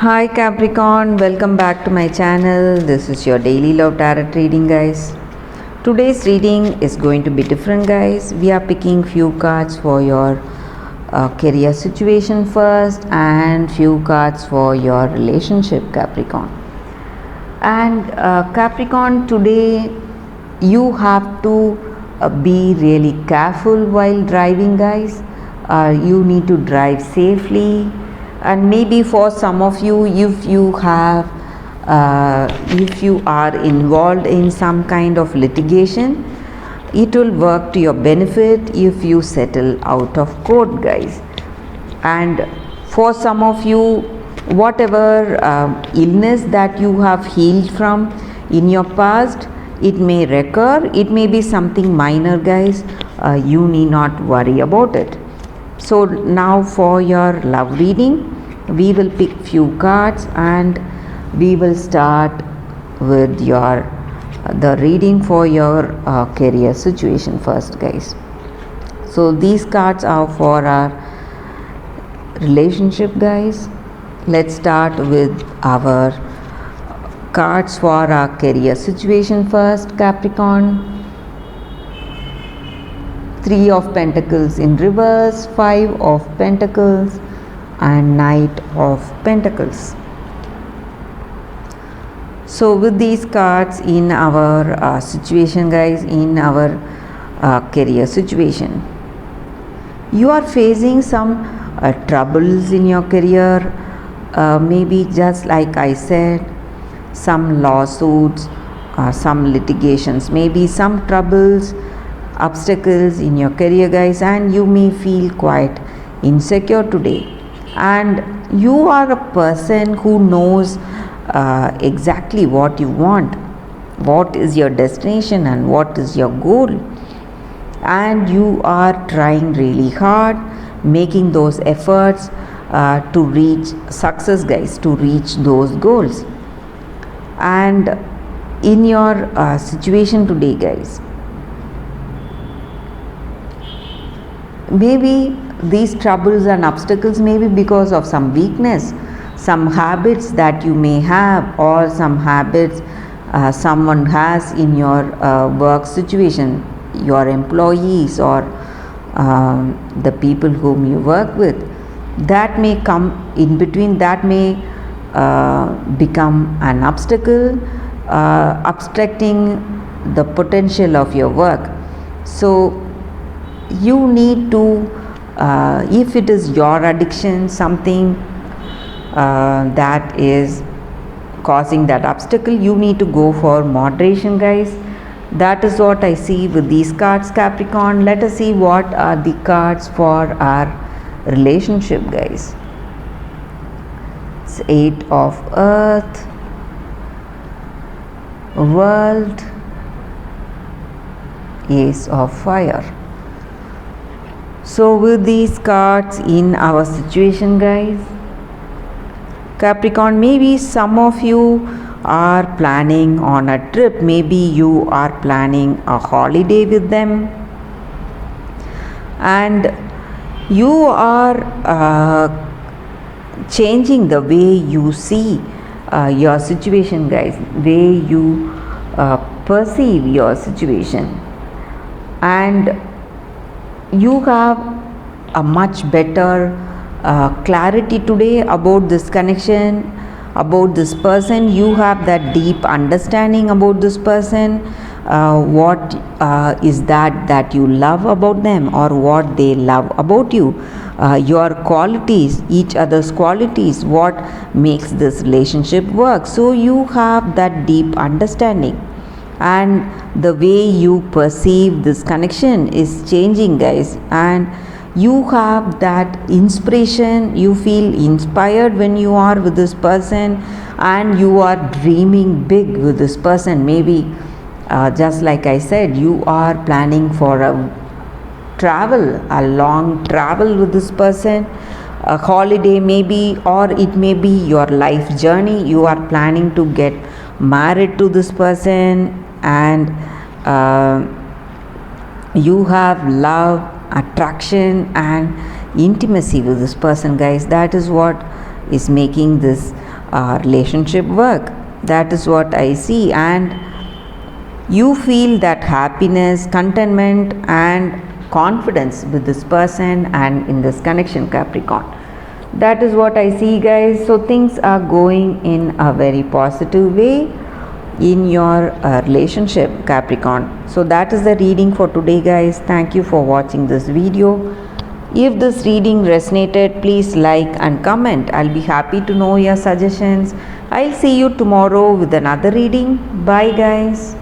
Hi Capricorn, welcome back to my channel. This is your daily love tarot reading, guys. Today's reading is going to be different, guys. We are picking few cards for your career situation first and few cards for your relationship, Capricorn. And Capricorn, today you have to be really careful while driving, guys. You need to drive safely, and maybe for some of you, if you are involved in some kind of litigation, it will work to your benefit if you settle out of court, guys. And for some of you, whatever illness that you have healed from in your past, it may recur. It may be something minor, guys. You need not worry about it. So now for your love reading, we will pick few cards and we will start with the reading for your career situation first, guys. So these cards are for our relationship, guys. Let's start with our cards for our career situation first, Capricorn. 3 of Pentacles in reverse, 5 of Pentacles and Knight of Pentacles. So with these cards in our situation, guys, in our career situation, you are facing some troubles in your career. Maybe just like I said, some lawsuits, some litigations, maybe some troubles, obstacles in your career, guys, and you may feel quite insecure today. And you are a person who knows exactly what you want, what is your destination and what is your goal, and you are trying really hard, making those efforts to reach success, guys, to reach those goals. And in your situation today, guys, maybe these troubles and obstacles may be because of some weakness, some habits that you may have, or some habits someone has in your work situation, your employees or the people whom you work with. That may come in between, that may become an obstacle, obstructing the potential of your work. So you need to, if it is your addiction, something that is causing that obstacle, you need to go for moderation, guys. That is what I see with these cards, Capricorn. Let us see what are the cards for our relationship, guys. It's 8 of Earth, World, Ace of Fire. So with these cards in our situation, guys, Capricorn, maybe some of you are planning on a trip, maybe you are planning a holiday with them, and you are changing the way you see your situation, guys, way you perceive your situation, and you have a much better clarity today about this connection, about this person. You have that deep understanding about this person, what is that you love about them, or what they love about you, your qualities, each other's qualities, what makes this relationship work. So you have that deep understanding, and the way you perceive this connection is changing, guys, and you have that inspiration. You feel inspired when you are with this person, and you are dreaming big with this person. Maybe just like I said, you are planning for a long travel with this person, a holiday maybe, or it may be your life journey. You are planning to get married to this person, and you have love, attraction and intimacy with this person, guys. That is what is making this relationship work. That is what I see, and you feel that happiness, contentment, and confidence with this person and in this connection, Capricorn. That is what I see, guys. So things are going in a very positive way in your relationship, Capricorn. So that is the reading for today, guys. Thank you for watching this video. If this reading resonated, please like and comment. I'll be happy to know your suggestions. I'll see you tomorrow with another reading. Bye, guys.